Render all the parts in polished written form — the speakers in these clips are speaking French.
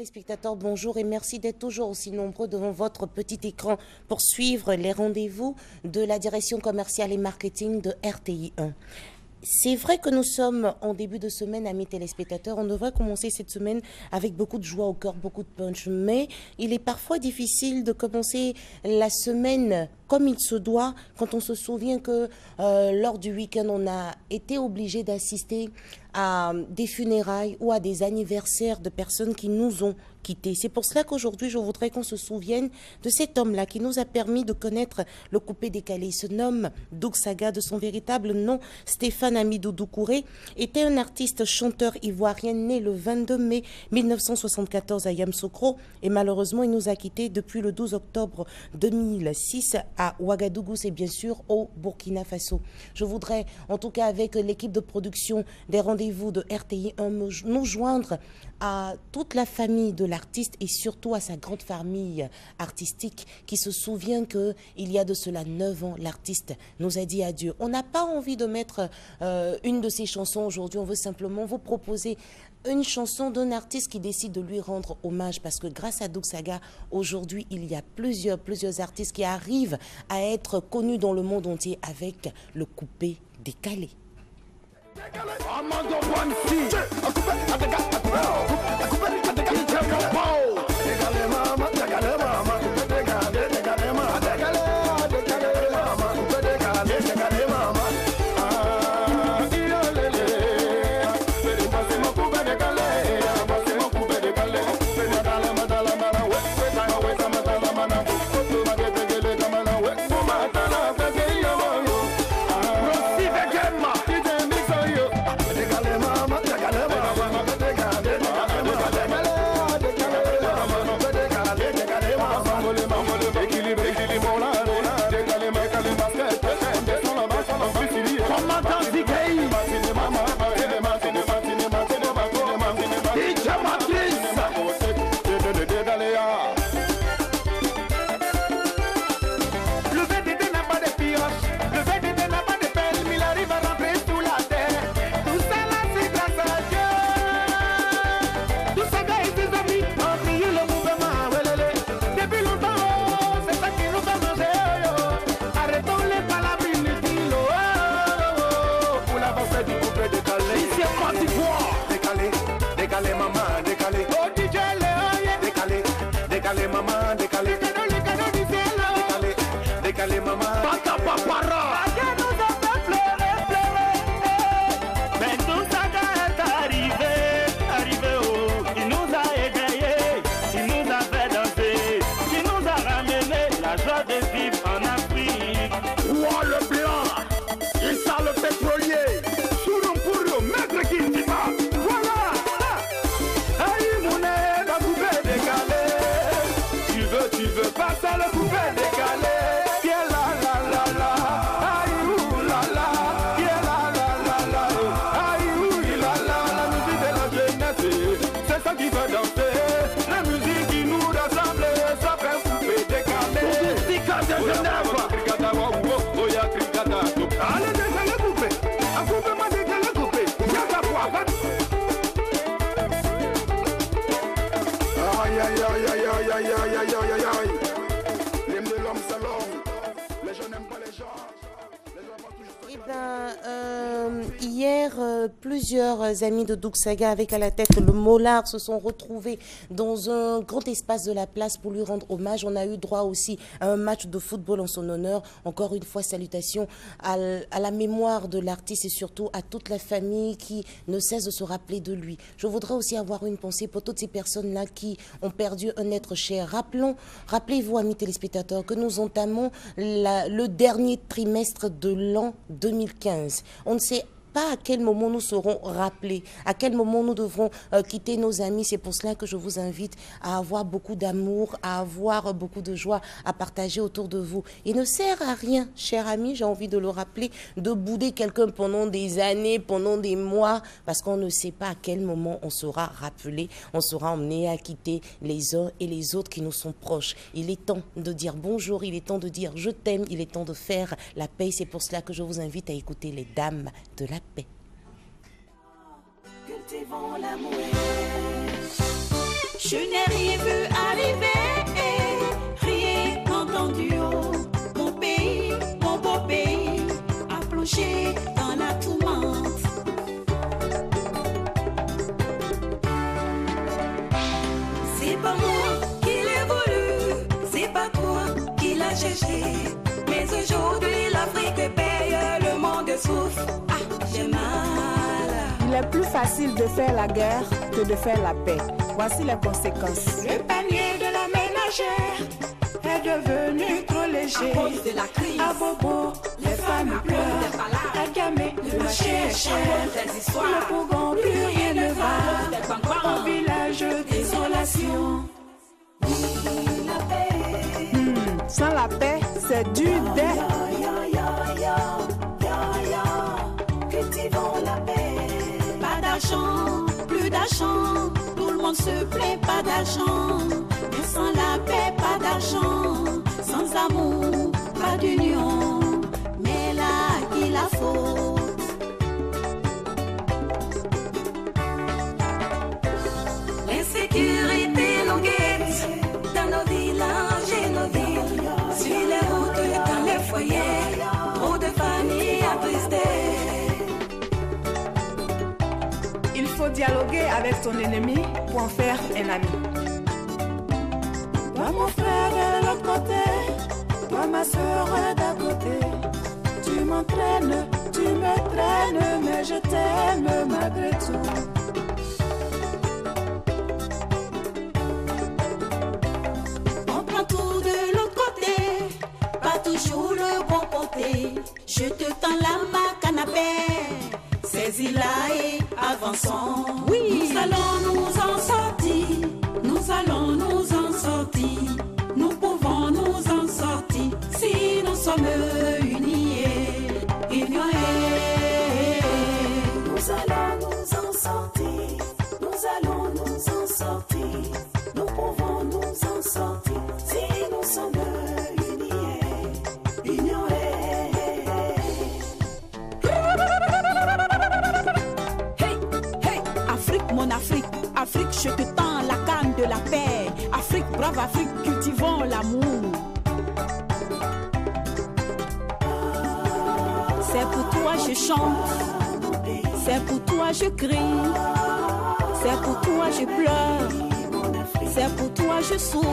téléspectateurs, bonjour et merci d'être toujours aussi nombreux devant votre petit écran pour suivre les rendez-vous de la direction commerciale et marketing de RTI 1. C'est vrai que nous sommes en début de semaine, amis téléspectateurs. On devrait commencer cette semaine avec beaucoup de joie au cœur, beaucoup de punch. Mais il est parfois difficile de commencer la semaine comme il se doit quand on se souvient que lors du week-end, on a été obligé d'assister à des funérailles ou à des anniversaires de personnes qui nous ont quittés. C'est pour cela qu'aujourd'hui, je voudrais qu'on se souvienne de cet homme-là qui nous a permis de connaître le coupé décalé. Il se nomme Doug Saga, de son véritable nom, Stéphane Amidou Doucouré, était un artiste chanteur ivoirien né le 22 mai 1974 à Yamoussoukro et malheureusement, il nous a quittés depuis le 12 octobre 2006 à Ouagadougou, c'est bien sûr au Burkina Faso. Je voudrais, en tout cas avec l'équipe de production des rendez-vous de RTI 1, nous joindre à toute la famille de l'artiste et surtout à sa grande famille artistique qui se souvient qu'il y a de cela 9 ans, l'artiste nous a dit adieu. On n'a pas envie de mettre une de ses chansons aujourd'hui, on veut simplement vous proposer une chanson d'un artiste qui décide de lui rendre hommage parce que grâce à Doug Saga, aujourd'hui, il y a plusieurs artistes qui arrivent à être connus dans le monde entier avec le coupé décalé. Hier, plusieurs amis de Doug Saga avec à la tête le Mollard se sont retrouvés dans un grand espace de la place pour lui rendre hommage. On a eu droit aussi à un match de football en son honneur. Encore une fois, salutations à la mémoire de l'artiste et surtout à toute la famille qui ne cesse de se rappeler de lui. Je voudrais aussi avoir une pensée pour toutes ces personnes-là qui ont perdu un être cher. Rappelez-vous, amis téléspectateurs, que nous entamons le dernier trimestre de l'an 2015. On ne sait pas à quel moment nous serons rappelés, à quel moment nous devrons quitter nos amis. C'est pour cela que je vous invite à avoir beaucoup d'amour, à avoir beaucoup de joie à partager autour de vous. Il ne sert à rien, chers amis, j'ai envie de le rappeler, de bouder quelqu'un pendant des années, pendant des mois, parce qu'on ne sait pas à quel moment on sera rappelé, on sera emmené à quitter les uns et les autres qui nous sont proches. Il est temps de dire bonjour, il est temps de dire je t'aime, il est temps de faire la paix. C'est pour cela que je vous invite à écouter les dames de la paix. Cultivons l'amour. Je n'ai rien vu arriver, rien entendu. Mon pays, mon beau pays, a plongé dans la tourmente. C'est pas moi qui l'ai voulu, c'est pas toi qui l'as cherché. Mais aujourd'hui l'Afrique paye, le monde souffre. Ah, j'ai mal. Il est plus facile de faire la guerre que de faire la paix. Voici les conséquences. Le panier de la ménagère est devenu trop léger. À cause de la crise. À Bobo, les femmes pleurent. À Gamé, le marché est cher. Le Pougon, plus rien ne va. Au village, désolation. Oui, la paix. Sans la paix, c'est dur d'être. Cultivons la paix. Pas d'argent, plus d'argent. Tout le monde se plaît, pas d'argent. Mais sans la paix, pas d'argent. Sans amour, pas d'union. Mais là, qui la faute? L'insécurité nous guette dans nos villages et nos villes. Sur les routes, dans les foyers, trop de familles attristées. Il faut dialoguer avec ton ennemi pour en faire un ami. Toi mon frère de l'autre côté, toi ma soeur d'à côté. Tu m'entraînes, tu me traînes, mais je t'aime malgré tout. On prend tout de l'autre côté, pas toujours le bon côté. Je te tends la main canapé, saisis-la et avançons. Oui, nous allons nous en sortir, nous allons nous en sortir, nous pouvons nous en sortir si nous sommes unis. Union nous allons nous en sortir, nous allons nous en sortir, nous pouvons nous en sortir si nous sommes unis. Union mon Afrique, Afrique, je te tends la canne de la paix. Afrique, brave Afrique, cultivons l'amour. C'est pour toi je chante, c'est pour toi je crie, c'est pour toi je pleure, c'est pour toi je souffre,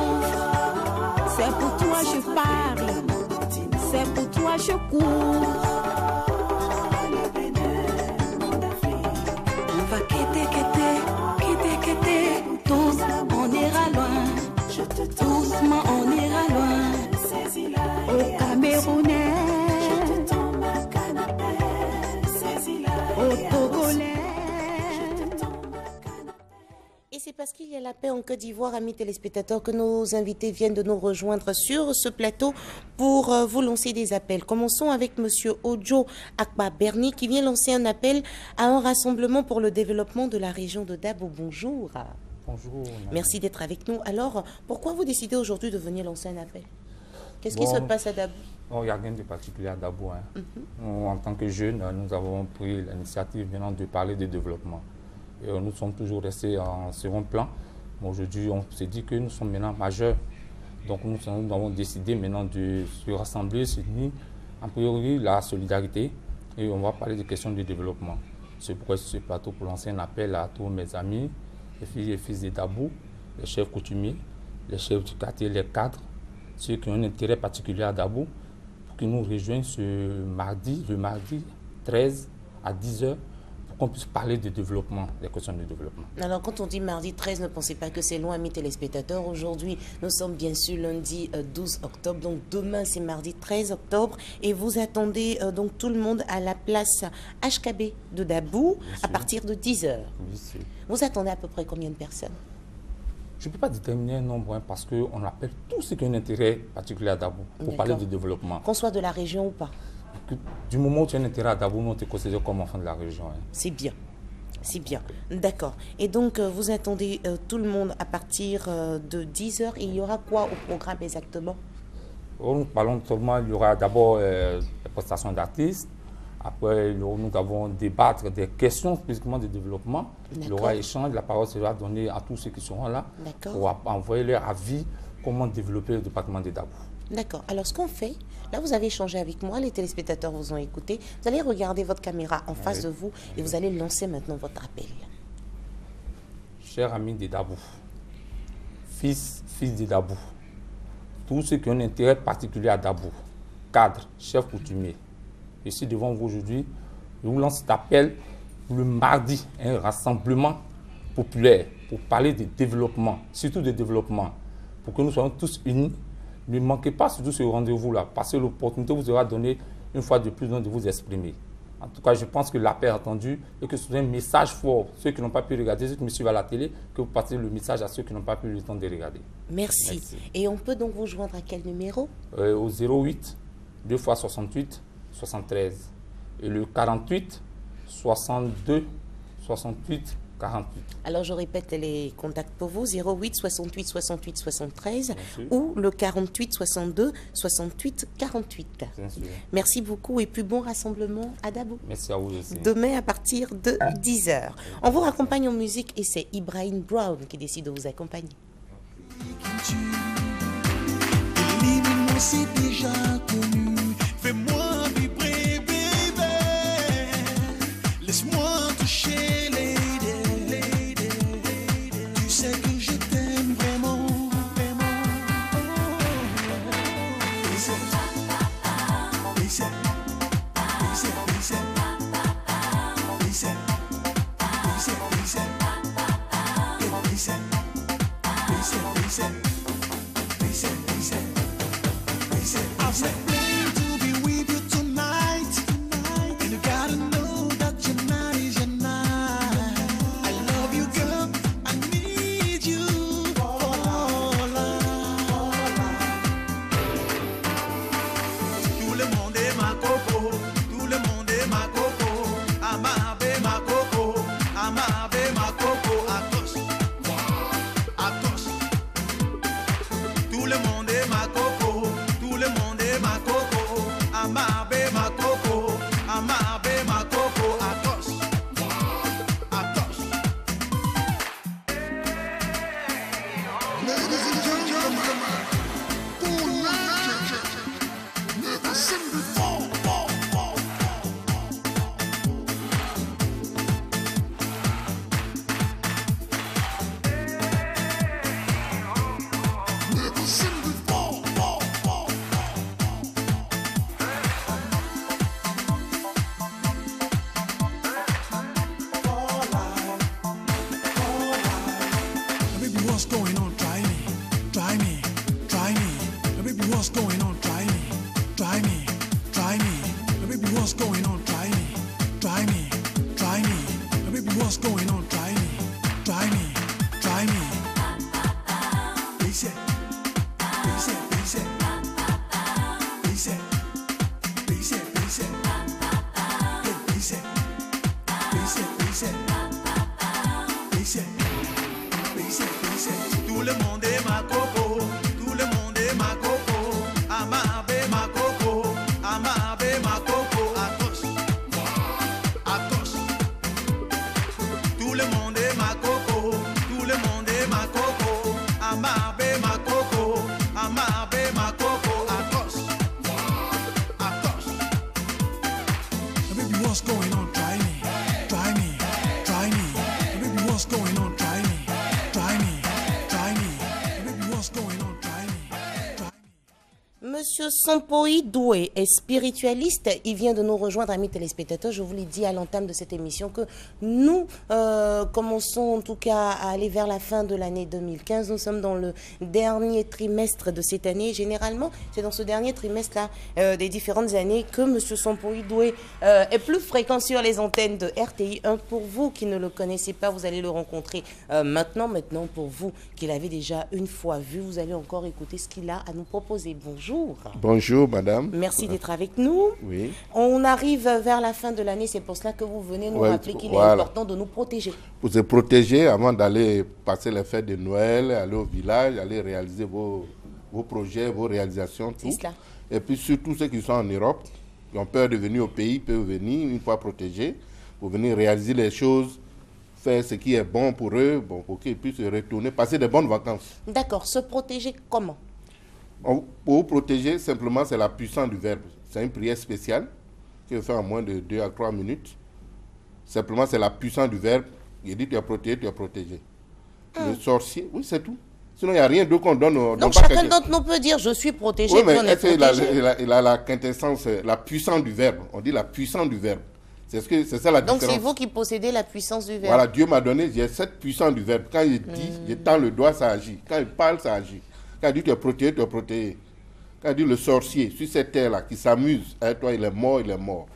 c'est pour toi je parle, c'est pour toi je cours. On va quitter, tous on ira loin, doucement on ira loin, au Camerounais, au Togolais. Et c'est parce qu'il y a la paix en Côte d'Ivoire, amis téléspectateurs, que nos invités viennent de nous rejoindre sur ce plateau pour vous lancer des appels. Commençons avec Monsieur Ojo Akba Berni qui vient lancer un appel à un rassemblement pour le développement de la région de Dabo. Bonjour. Bonjour. Merci d'être avec nous. Alors, pourquoi vous décidez aujourd'hui de venir lancer un appel? Qu'est-ce qui se passe à Dabo? Il n'y a rien de particulier à Dabo. Nous, en tant que jeunes, nous avons pris l'initiative maintenant de parler de développement. Et nous sommes toujours restés en second plan. Mais aujourd'hui, on s'est dit que nous sommes maintenant majeurs. Donc nous avons décidé maintenant de se rassembler, se unir. En priori, la solidarité. Et on va parler des questions de développement. C'est pourquoi sur ce plateau pour lancer un appel à tous mes amis, les filles et fils de Dabo, les chefs coutumiers, les chefs du quartier, les cadres, ceux qui ont un intérêt particulier à Dabo, pour qu'ils nous rejoignent ce mardi, le mardi 13 à 10h, pour qu'on puisse parler de développement, des questions de développement. Alors, quand on dit mardi 13, ne pensez pas que c'est loin, amis téléspectateurs. Aujourd'hui, nous sommes bien sûr lundi 12 octobre. Donc, demain, c'est mardi 13 octobre. Et vous attendez donc tout le monde à la place HKB de Dabo à partir de 10h. Oui, vous attendez à peu près combien de personnes? Je ne peux pas déterminer un nombre parce qu'on appelle tous ceux qui ont un intérêt particulier à Dabo pour parler de développement. Qu'on soit de la région ou pas? Du moment où tu as un intérêt à Dabo, on te considère comme enfant de la région. C'est bien. C'est bien. D'accord. Et donc, vous attendez tout le monde à partir de 10h. Et il y aura quoi au programme exactement? Nous parlons seulement, il y aura d'abord les prestations d'artistes. Après, nous avons débattre des questions spécifiquement de développement. Il y aura échange, la parole sera donnée à tous ceux qui seront là pour envoyer leur avis, comment développer le département de Dabo. D'accord. Alors, ce qu'on fait, là, vous avez échangé avec moi, les téléspectateurs vous ont écouté. Vous allez regarder votre caméra en face de vous et vous allez lancer maintenant votre appel. Chers amis de Dabo, fils de Dabo, tous ceux qui ont un intérêt particulier à Dabo, cadres, chefs coutumiers, je suis devant vous aujourd'hui, je vous lance cet appel le mardi, un rassemblement populaire pour parler de développement, surtout de développement, pour que nous soyons tous unis. Ne manquez pas surtout ce rendez-vous-là, parce que l'opportunité vous sera donnée une fois de plus de vous exprimer. En tout cas, je pense que l'appel est entendu et que c'est un message fort. Ceux qui n'ont pas pu regarder, ceux qui me suivent à la télé, que vous passez le message à ceux qui n'ont pas pu le temps de regarder. Merci. Et on peut donc vous joindre à quel numéro? Au 08 2 x 68 73 et le 48 62 68 48. Alors je répète les contacts pour vous, 08 68 68 73 ou le 48 62 68 48. Merci beaucoup et puis bon rassemblement à Dabo. Merci à vous aussi. Demain à partir de 10h. On vous raccompagne en musique et c'est Ibrahim Brown qui décide de vous accompagner. C'est déjà connu. Fais-moi vibrer, bébé. Laisse-moi toucher les lady. Tu sais que je t'aime vraiment, vraiment. I'm ready to be with you tonight, and you gotta know that your night is your night. I love you, girl. I need you for life. Tout le monde est ma coco, tout le monde est ma coco. Amabe ma coco, amabe ma coco. Atos, atos. Tout le monde est ma coco, tout le monde. Amabe ma coco, amabe ma coco, atos, atos. Ladies and gentlemen, who never seen before. Never seen before. What's going on? Try me, try me, try me. Baby, what's going on? Try me, try me, try me. Baby, what's going on? Try me, try me, try me. Baby, what's going on? Try me, try me, try me. Reset, reset, reset, reset, reset, reset, reset, reset, reset, reset. Tout le monde est ma coco, tout le monde est ma coco. Amabe ma coco, amabe ma coco. Atos, atos. Tout le monde est ma coco, tout le monde est ma coco. Amabe ma coco, amabe ma coco. Atos, atos. Baby, what's going on? Try me, try me, try me. Baby, what's going on? Try me, try me. Monsieur Sampoi Doué est spiritualiste. Il vient de nous rejoindre, amis téléspectateurs. Je vous l'ai dit à l'entame de cette émission que nous commençons en tout cas à aller vers la fin de l'année 2015. Nous sommes dans le dernier trimestre de cette année. Généralement, c'est dans ce dernier trimestre-là des différentes années que Monsieur Sampoi Doué est plus fréquent sur les antennes de RTI 1. Pour vous qui ne le connaissez pas, vous allez le rencontrer maintenant. Maintenant, pour vous qui l'avez déjà une fois vu, vous allez encore écouter ce qu'il a à nous proposer. Bonjour. Bonjour, madame. Merci d'être avec nous. Oui. On arrive vers la fin de l'année, c'est pour cela que vous venez nous rappeler qu'il est important de nous protéger. Pour se protéger avant d'aller passer les fêtes de Noël, aller au village, aller réaliser vos projets, vos réalisations, tout. C'est cela. Et puis surtout ceux qui sont en Europe, qui ont peur de venir au pays peuvent venir une fois protégés pour venir réaliser les choses, faire ce qui est bon pour eux, bon, pour qu'ils puissent retourner, passer de bonnes vacances. D'accord. Se protéger comment? Pour vous protéger, simplement, c'est la puissance du verbe. C'est une prière spéciale qui est faite en moins de 2 à 3 minutes. Simplement, c'est la puissance du verbe. Il dit tu es protégé, tu es protégé. Le sorcier, oui, c'est tout. Sinon, il n'y a rien d'autre qu'on donne. Donc, chacun d'entre nous peut dire je suis protégé, oui, mais puis on est protégé. il a la quintessence, la puissance du verbe. On dit la puissance du verbe. C'est ça la différence. Donc, c'est vous qui possédez la puissance du verbe. Voilà, Dieu m'a donné, j'ai cette puissance du verbe. Quand il dit, je tends le doigt, ça agit. Quand il parle, ça agit. Quand il dit tu es protégé, tu es protégé. Quand il dit le sorcier, sur cette terre-là, qui s'amuse avec toi, il est mort, il est mort.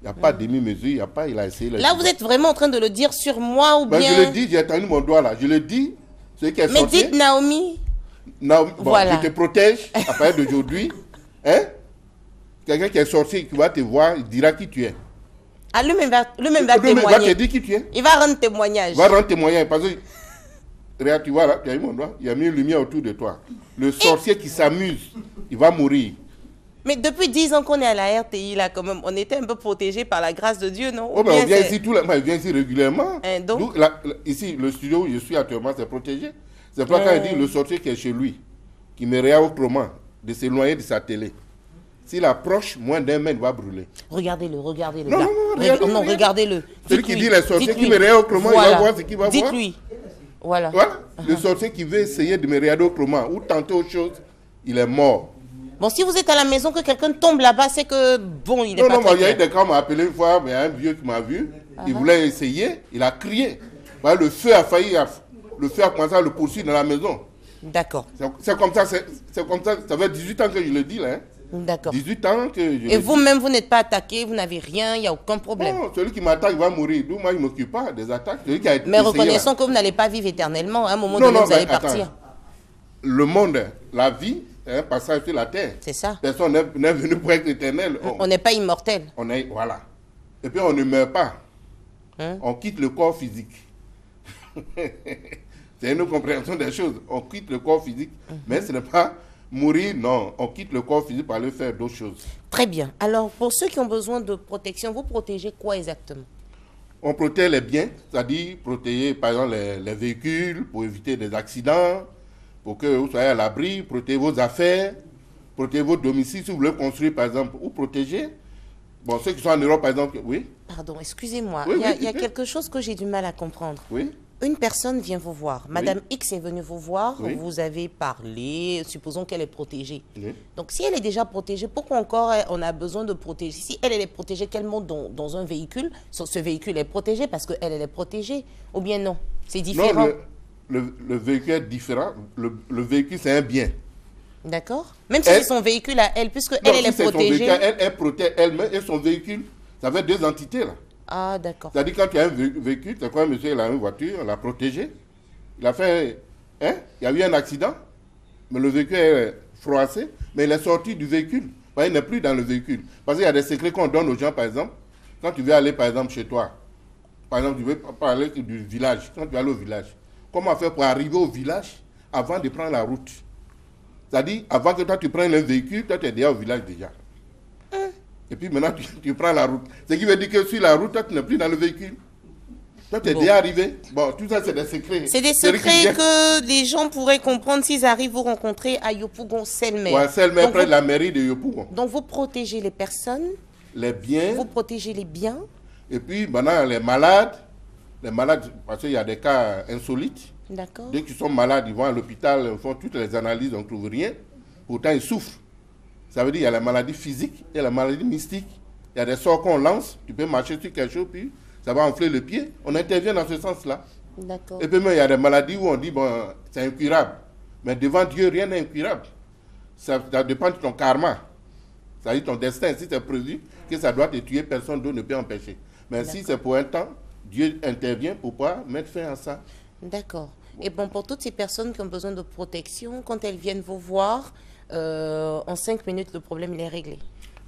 Il n'y a pas de demi-mesure, il n'y a pas, il a essayé. Là, vous êtes vraiment en train de le dire sur moi ou bien... Je le dis, j'ai tendu mon doigt là. Je le dis, celui qui est sorcier. Mais dites Naomi. Naomi, bon, voilà. Je te protège à partir d'aujourd'hui. Hein? Quelqu'un qui est sorcier, qui va te voir, il dira qui tu es. Ah, lui-même va témoigner. Il va te dire qui tu es. Il va rendre témoignage. Il va rendre témoignage. Parce que, regarde, tu vois là, tu as eu mon doigt, il y a mis une lumière autour de toi. Le sorcier qui s'amuse, il va mourir. Mais depuis 10 ans qu'on est à la RTI, là, quand même, on était un peu protégés par la grâce de Dieu, non? Oh, ben, on vient ici, il vient ici régulièrement. Donc ici, le studio où je suis actuellement, c'est protégé. C'est pour ça quand il dit le sorcier qui est chez lui, qui me regarde autrement, de s'éloigner de sa télé. S'il approche, moins d'un mètre, il va brûler. Regardez-le, regardez-le. Non, regardez-le. Celui qui dit les sorciers qui me regarde autrement, il va voir ce qu'il va voir. Dites-lui. Voilà. Le sorcier qui veut essayer de me regarder autrement ou tenter autre chose, il est mort. Bon, si vous êtes à la maison, que quelqu'un tombe là-bas, c'est que, bon, il est pas très il y a eu des cas, on m'a appelé une fois, mais il y a un vieux qui m'a vu, il voulait essayer, il a crié. Voilà, le feu a failli, le feu a commencé à le poursuivre dans la maison. D'accord. C'est comme ça, ça fait 18 ans que je le dis là. Hein. D'accord. 18 ans que je Et vous-même, vous n'êtes pas attaqué, vous n'avez rien, il n'y a aucun problème. Non, celui qui m'attaque va mourir. D'où moi, je ne m'occupe pas des attaques. Celui qui a mais reconnaissons là, que vous n'allez pas vivre éternellement. À un moment donné, vous allez partir. Le monde, la vie, c'est un passage sur la terre. C'est ça. Personne n'est venu pour être éternel. On n'est pas immortel. Voilà. Et puis, on ne meurt pas. On quitte le corps physique. C'est une compréhension des choses. On quitte le corps physique, mais ce n'est pas mourir, non. On quitte le corps physique pour aller faire d'autres choses. Très bien. Alors, pour ceux qui ont besoin de protection, vous protégez quoi exactement? On protège les biens, c'est-à-dire protéger, par exemple, les véhicules pour éviter des accidents, pour que vous soyez à l'abri, protéger vos affaires, protéger votre domicile si vous voulez construire, par exemple, ou protéger. Bon, ceux qui sont en Europe, par exemple, oui. Pardon, excusez-moi. Oui, il y a quelque chose que j'ai du mal à comprendre. Oui. Une personne vient vous voir. Madame X est venue vous voir. Oui. Vous avez parlé. Supposons qu'elle est protégée. Oui. Donc, si elle est déjà protégée, pourquoi encore on a besoin de protéger? Si elle est protégée, qu'elle monte dans un véhicule, ce véhicule est protégé parce qu'elle est protégée. Ou bien non? C'est différent. Non, le véhicule est différent. Le véhicule, c'est un bien. D'accord. Même si c'est son véhicule à elle, puisque elle est protégée. Elle protège elle-même et son véhicule. Ça fait deux entités, là. Ah, d'accord. C'est-à-dire, quand il y a un véhicule, c'est quoi, monsieur, il a une voiture, on l'a protégé. Il a fait. Hein? Il y a eu un accident, mais le véhicule est froissé, mais il est sorti du véhicule. Il n'est plus dans le véhicule. Parce qu'il y a des secrets qu'on donne aux gens, par exemple. Quand tu veux aller, par exemple, chez toi, par exemple, tu veux parler du village. Quand tu veux aller au village, comment faire pour arriver au village avant de prendre la route? C'est-à-dire, avant que toi tu prennes un véhicule, toi tu es déjà au village déjà. Et puis maintenant tu prends la route. Ce qui veut dire que sur la route, toi tu n'es plus dans le véhicule. Toi tu es déjà arrivé. Bon, tout ça c'est des secrets. C'est des secrets que les gens pourraient comprendre s'ils arrivent vous rencontrer à Yopougon-Selmer. Ouais, Selmer, près de la mairie de Yopougon. Donc vous protégez les personnes. Les biens. Vous protégez les biens. Et puis maintenant les malades, parce qu'il y a des cas insolites. D'accord. Dès qu'ils sont malades, ils vont à l'hôpital, ils font toutes les analyses, on ne trouve rien. Pourtant, ils souffrent. Ça veut dire qu'il y a la maladie physique et la maladie mystique. Il y a des sorts qu'on lance, tu peux marcher sur quelque chose, puis ça va enfler le pied. On intervient dans ce sens-là. D'accord. Et puis même, il y a des maladies où on dit, bon, c'est incurable. Mais devant Dieu, rien n'est incurable. Ça dépend de ton karma. C'est-à-dire ton destin. Si c'est prévu que ça doit te tuer, personne d'autre ne peut empêcher. Mais si c'est pour un temps, Dieu intervient pour pouvoir mettre fin à ça. D'accord. Et bon, pour toutes ces personnes qui ont besoin de protection, quand elles viennent vous voir, en 5 minutes, le problème il est réglé.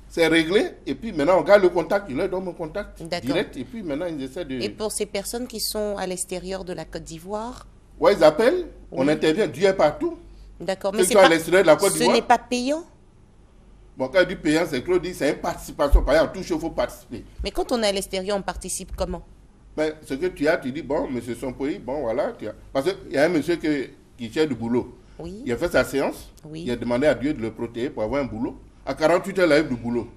C'est réglé, et puis maintenant on garde le contact, je leur donne mon contact direct, et puis maintenant ils essaient de... Et pour ces personnes qui sont à l'extérieur de la Côte d'Ivoire? Oui, ils appellent, on intervient, Dieu est partout. D'accord, mais à l'extérieur de la Côte d'Ivoire, ce n'est pas payant? Bon, quand il dit payant, c'est Claude dit c'est une participation. Par exemple, touche, il faut participer. Mais quand on est à l'extérieur, on participe comment? Mais ce que tu as, tu dis, bon, monsieur Sompoy, bon, voilà. Parce qu'il y a un monsieur qui cherche du boulot. Oui. Il a fait sa séance. Oui. Il a demandé à Dieu de le protéger pour avoir un boulot. À 48 heures, il a eu du boulot.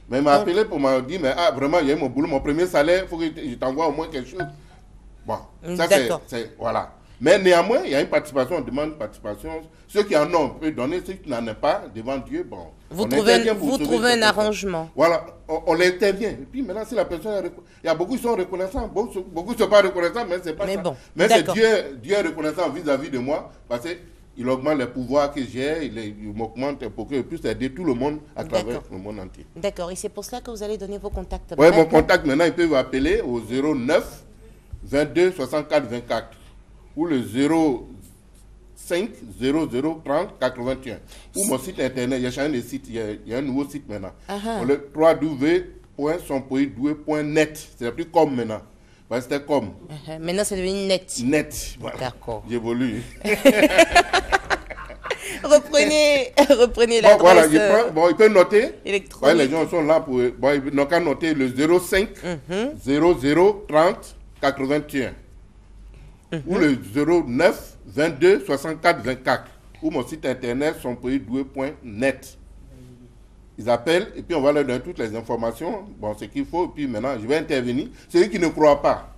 Mais il m'a appelé pour me dire, mais vraiment, il y a eu mon boulot, mon premier salaire, il faut que je t'envoie au moins quelque chose. Bon, ça c'est. Voilà. Mais néanmoins, il y a une participation, on demande une participation. Ceux qui en ont peuvent donner, ceux qui n'en ont pas, devant Dieu, bon. Vous trouvez un arrangement. Voilà, on l'intervient. Et puis maintenant, si la personne il y a beaucoup qui sont reconnaissants, beaucoup ne sont pas reconnaissants, mais c'est pas ça. Bon, mais c'est Dieu est reconnaissant vis-à-vis de moi, parce qu'il augmente les pouvoirs que j'ai, il m'augmente pour que je puisse aider tout le monde à travers le monde entier. D'accord, et c'est pour cela que vous allez donner vos contacts. Oui, mon contact maintenant, ils peuvent appeler au 09 22 64 24 ou le 05 00 30 81. Ou mon site internet, il y a changé de site, il y a un nouveau site maintenant. Le www.sompoydoué.net. C'est plus comme maintenant. C'était comme. Maintenant, c'est devenu net. Net. Voilà. D'accord. J'évolue. reprenez bon, l'adresse. Voilà, il peut noter. Électronique. Les gens sont là pour. Bon, ils n'ont qu'à noter le 05 00 30 81. Ou le 09 22 64 24. Ou mon site internet sompoydoué.net. Ils appellent et puis on va leur donner toutes les informations, bon, ce qu'il faut, et puis maintenant je vais intervenir. Celui qui ne croit pas,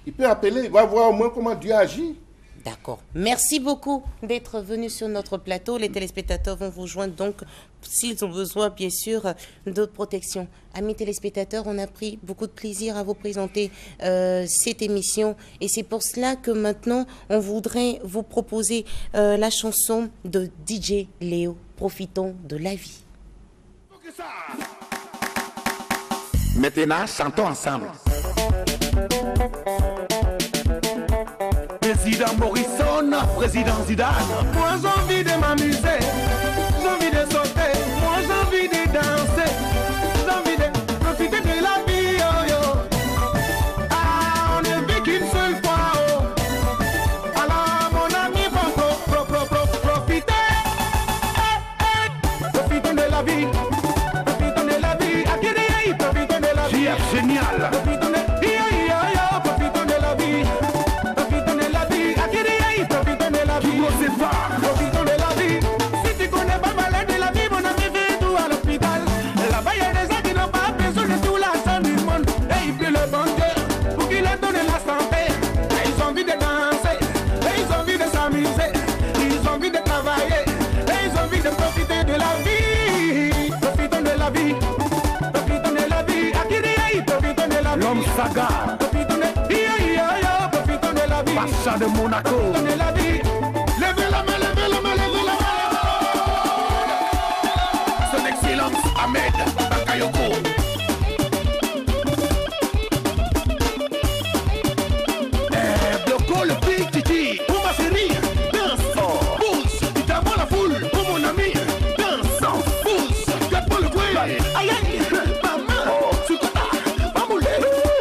il peut appeler, il va voir au moins comment Dieu agit. D'accord. Merci beaucoup d'être venu sur notre plateau. Les téléspectateurs vont vous joindre donc s'ils ont besoin, bien sûr, de protection. Amis téléspectateurs, on a pris beaucoup de plaisir à vous présenter cette émission. Et c'est pour cela que maintenant, on voudrait vous proposer la chanson de DJ Léo. Profitons de la vie. Maintenant, chantons ensemble. Président Morrison, président Zidane. Moi j'ai envie de m'amuser, j'ai envie de sauter, moi j'ai envie de danser, j'ai envie de profiter de la vie, oh yo. Ah, on ne vit qu'une seule fois, oh. Alors mon ami, profitez, profitons de la vie, profitons de la vie, profitons de la vie. Génial. Profitons de la vie. Profitons de la vie. Si tu connais pas malade de la vie, mon ami, viens tout à l'hôpital. Là-bas, il y a des gens qui n'ont pas besoin de tout l'argent du monde. Et ils prient le bon Dieu pour qu'il leur donne la santé. Et ils ont envie de danser, et ils ont envie de s'amuser, ils ont envie de travailler, et ils ont envie de profiter de la vie. Profitons de la vie, profitons de la vie. Profitons de la vie. L'homme saga. Profitons de la vie, profitons de la vie. Pacha de Monaco. Profitons de la vie. Levez la main, levez la main, levez la main. Son Excellence Ahmed Bakayoko. Bloco le Big Titi. Pour ma chérie, danse. Pousse, tu t'envoies la foule. Pour mon ami, danse. Pousse, garde pas le bruit. Aïe aïe, maman, Sukota, mamoulé.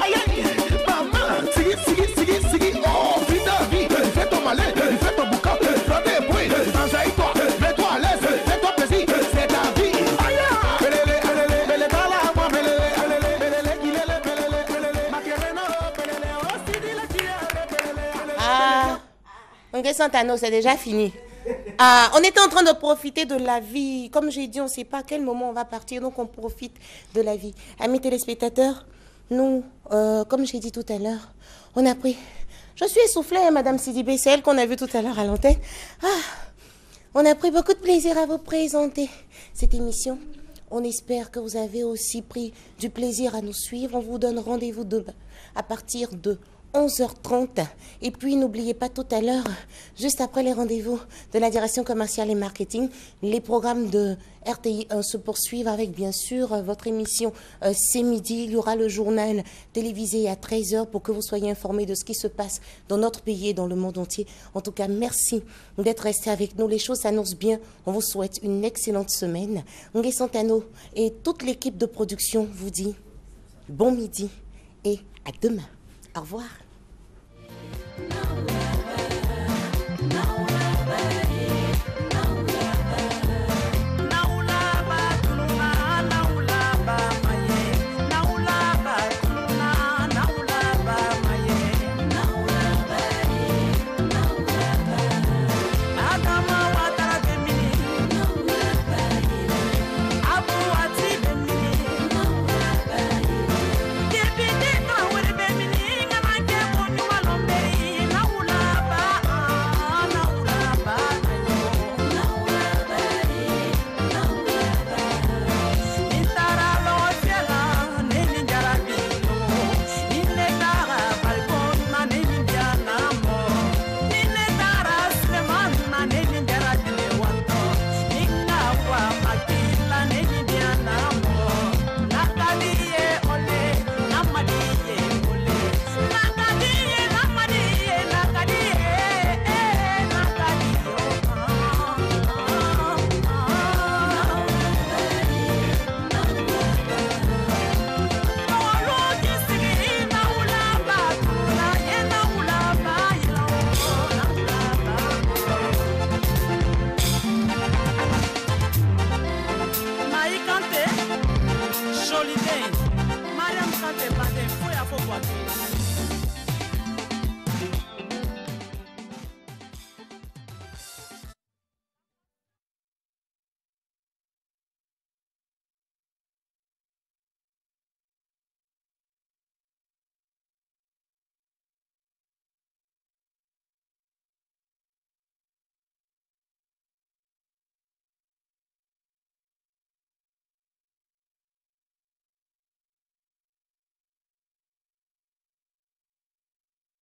Aïe aïe, maman, Sigi. Oh, vite, vite, fais ton malin, fais ton boucan. Santano, c'est déjà fini. Ah, on était en train de profiter de la vie. Comme j'ai dit, on ne sait pas à quel moment on va partir, donc on profite de la vie. Amis téléspectateurs, nous, comme j'ai dit tout à l'heure, on a pris... Je suis essoufflée, hein, Madame Sidibé, c'est elle qu'on a vue tout à l'heure à l'antenne. Ah, on a pris beaucoup de plaisir à vous présenter cette émission. On espère que vous avez aussi pris du plaisir à nous suivre. On vous donne rendez-vous demain à partir de 11h30. Et puis, n'oubliez pas tout à l'heure, juste après les rendez-vous de la direction commerciale et marketing, les programmes de RTI 1 se poursuivent avec, bien sûr, votre émission C'est midi. Il y aura le journal télévisé à 13h pour que vous soyez informés de ce qui se passe dans notre pays et dans le monde entier. En tout cas, merci d'être restés avec nous. Les choses s'annoncent bien. On vous souhaite une excellente semaine. Ngué Santano et toute l'équipe de production vous dit bon midi et à demain. Au revoir. voiture.